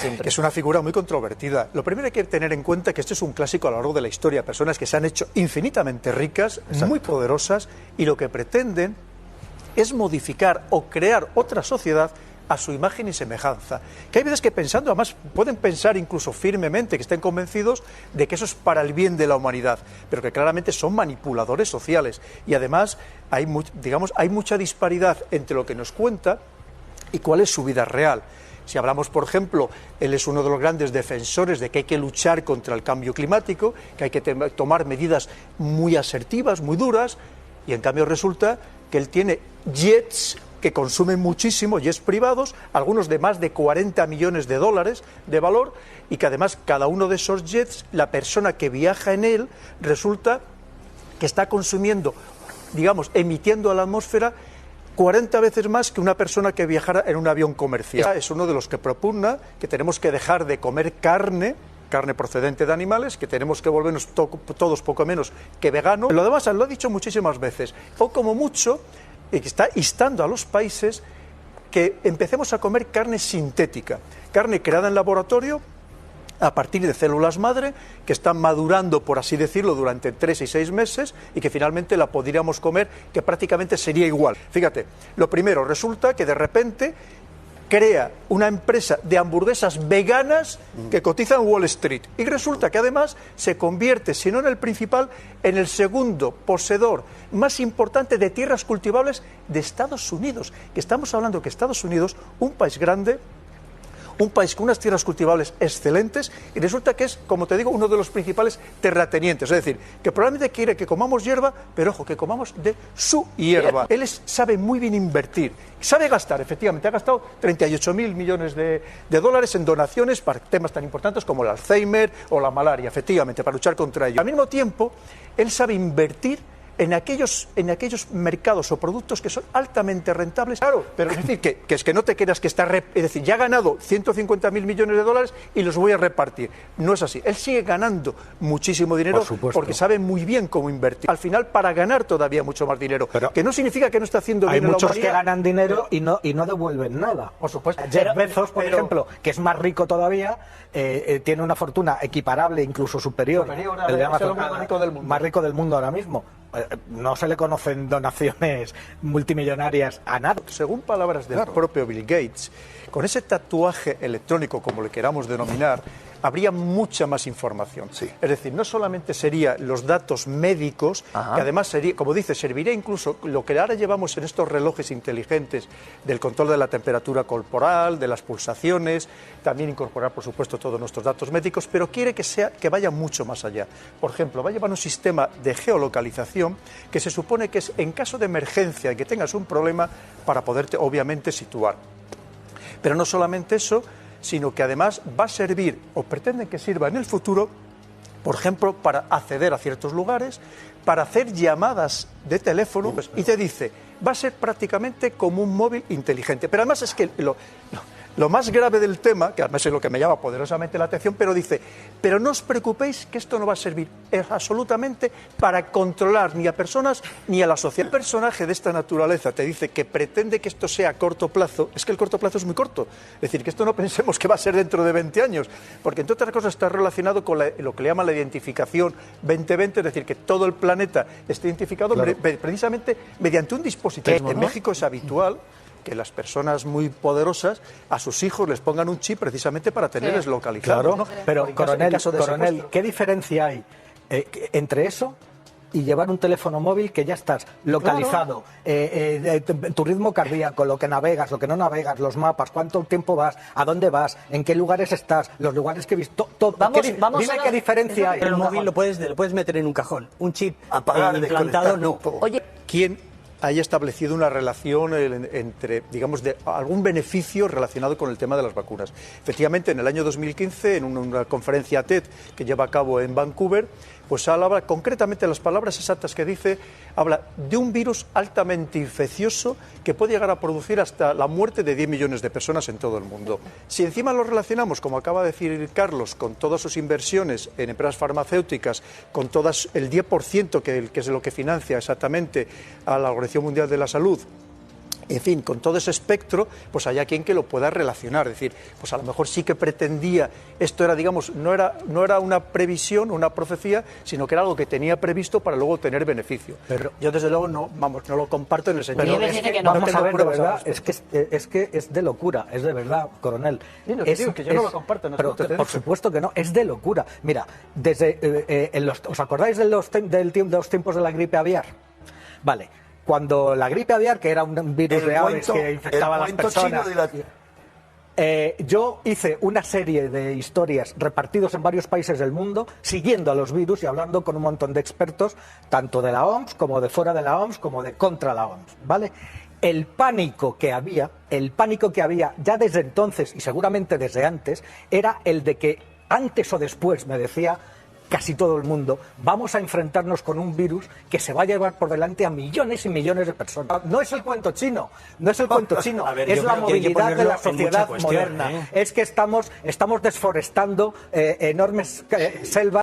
que es una figura muy controvertida. Lo primero hay que tener en cuenta que este es un clásico a lo largo de la historia, personas que se han hecho infinitamente ricas, muy poderosas, y lo que pretenden es modificar o crear otra sociedad a su imagen y semejanza. Que hay veces que pensando, además pueden pensar incluso firmemente, que estén convencidos de que eso es para el bien de la humanidad, pero que claramente son manipuladores sociales. Y además hay mucha disparidad entre lo que nos cuenta y cuál es su vida real. Si hablamos, por ejemplo, él es uno de los grandes defensores de que hay que luchar contra el cambio climático, que hay que tomar medidas muy asertivas, muy duras, y en cambio resulta que él tiene jets que consumen muchísimo, jets privados, algunos de más de 40 millones de dólares de valor, y que además cada uno de esos jets, la persona que viaja en él, resulta que está consumiendo, digamos, emitiendo a la atmósfera 40 veces más que una persona que viajara en un avión comercial. Es uno de los que propugna que tenemos que dejar de comer carne procedente de animales, que tenemos que volvernos todos poco menos que veganos. Lo demás lo ha dicho muchísimas veces, o como mucho, está instando a los países que empecemos a comer carne sintética, carne creada en laboratorio a partir de células madre que están madurando, por así decirlo, durante 3 y 6 meses y que finalmente la podríamos comer, que prácticamente sería igual. Fíjate, lo primero, resulta que de repente crea una empresa de hamburguesas veganas que cotiza en Wall Street y resulta que además se convierte, si no en el principal, en el segundo poseedor más importante de tierras cultivables de Estados Unidos. Que estamos hablando que Estados Unidos, un país grande, un país con unas tierras cultivables excelentes, y resulta que es, como te digo, uno de los principales terratenientes. Es decir, que probablemente quiere que comamos hierba, pero ojo, que comamos de su hierba. Él sabe muy bien invertir, sabe gastar, efectivamente, ha gastado 38.000 millones de dólares en donaciones para temas tan importantes como el Alzheimer o la malaria, efectivamente, para luchar contra ello. Al mismo tiempo, él sabe invertir en aquellos mercados o productos que son altamente rentables. Claro, pero es decir, que es que no te creas que está... Es decir, ya ha ganado 150.000 millones de dólares y los voy a repartir. No es así. Él sigue ganando muchísimo dinero porque sabe muy bien cómo invertir. Al final, para ganar todavía mucho más dinero. Pero que no significa que no está haciendo bien. Hay muchos que ganan dinero y no devuelven nada. Por supuesto. Jeff Bezos, por ejemplo, que es más rico todavía, tiene una fortuna equiparable, incluso superior al de Amazon, más rico del mundo ahora mismo. No se le conocen donaciones multimillonarias a nada. Según palabras del propio Bill Gates, con ese tatuaje electrónico, como le queramos denominar, habría mucha más información. Sí. Es decir, no solamente serían los datos médicos, que además sería, como dice, serviría incluso lo que ahora llevamos en estos relojes inteligentes del control de la temperatura corporal, de las pulsaciones, también incorporar, por supuesto, todos nuestros datos médicos, pero quiere que vaya mucho más allá. Por ejemplo, va a llevar un sistema de geolocalización que se supone que es en caso de emergencia y que tengas un problema para poderte, obviamente, situar. Pero no solamente eso, sino que además va a servir, o pretende que sirva en el futuro, por ejemplo, para acceder a ciertos lugares, para hacer llamadas de teléfono, y te dice, va a ser prácticamente como un móvil inteligente. Pero además es que lo más grave del tema, que además es lo que me llama poderosamente la atención, pero dice, pero no os preocupéis que esto no va a servir absolutamente para controlar ni a personas ni a la sociedad. Un personaje de esta naturaleza te dice que pretende que esto sea a corto plazo, es que el corto plazo es muy corto. Es decir, que esto no pensemos que va a ser dentro de 20 años, porque entre otras cosas está relacionado con lo que le llaman la identificación 2020, es decir, que todo el planeta esté identificado precisamente mediante un dispositivo. En México es habitual que las personas muy poderosas a sus hijos les pongan un chip precisamente para tenerles localizados. Claro, ¿no? pero coronel, ¿qué diferencia hay entre eso y llevar un teléfono móvil que ya estás localizado, tu ritmo cardíaco, lo que navegas, lo que no navegas, los mapas, cuánto tiempo vas, a dónde vas, en qué lugares estás, los lugares que he visto, todo? Dime qué diferencia hay. Pero el móvil lo puedes meter en un cajón, un chip implantado no. Oye, ¿quién haya establecido una relación entre, digamos, de algún beneficio relacionado con el tema de las vacunas? Efectivamente, en el año 2015, en una conferencia TED que lleva a cabo en Vancouver, pues habla concretamente, las palabras exactas que dice, habla de un virus altamente infeccioso que puede llegar a producir hasta la muerte de 10 millones de personas en todo el mundo. Si encima lo relacionamos, como acaba de decir Carlos, con todas sus inversiones en empresas farmacéuticas, con todas el 10% que es lo que financia exactamente a la Organización Mundial de la Salud, En fin, con todo ese espectro, pues hay quien que lo pueda relacionar, es decir, pues a lo mejor sí que pretendía, esto era, digamos, no era una previsión, una profecía, sino que era algo que tenía previsto para luego tener beneficio. Pero yo desde luego no lo comparto en el sentido de vamos a ver, de verdad, es que es de locura, es de verdad, coronel. Sí, no, que yo no lo comparto, no, pero por supuesto que no, es de locura. Mira, desde ¿os acordáis de los tiempos de la gripe aviar? Vale. Cuando la gripe aviar, que era un virus de aves que infectaba a las personas, yo hice una serie de historias repartidos en varios países del mundo, siguiendo a los virus y hablando con un montón de expertos, tanto de la OMS, como de fuera de la OMS, como de contra la OMS, ¿vale? El pánico que había ya desde entonces, y seguramente desde antes, era el de que antes o después, me decía casi todo el mundo, vamos a enfrentarnos con un virus que se va a llevar por delante a millones y millones de personas. No es el cuento chino, es la movilidad de la sociedad moderna. Es que estamos desforestando enormes selvas.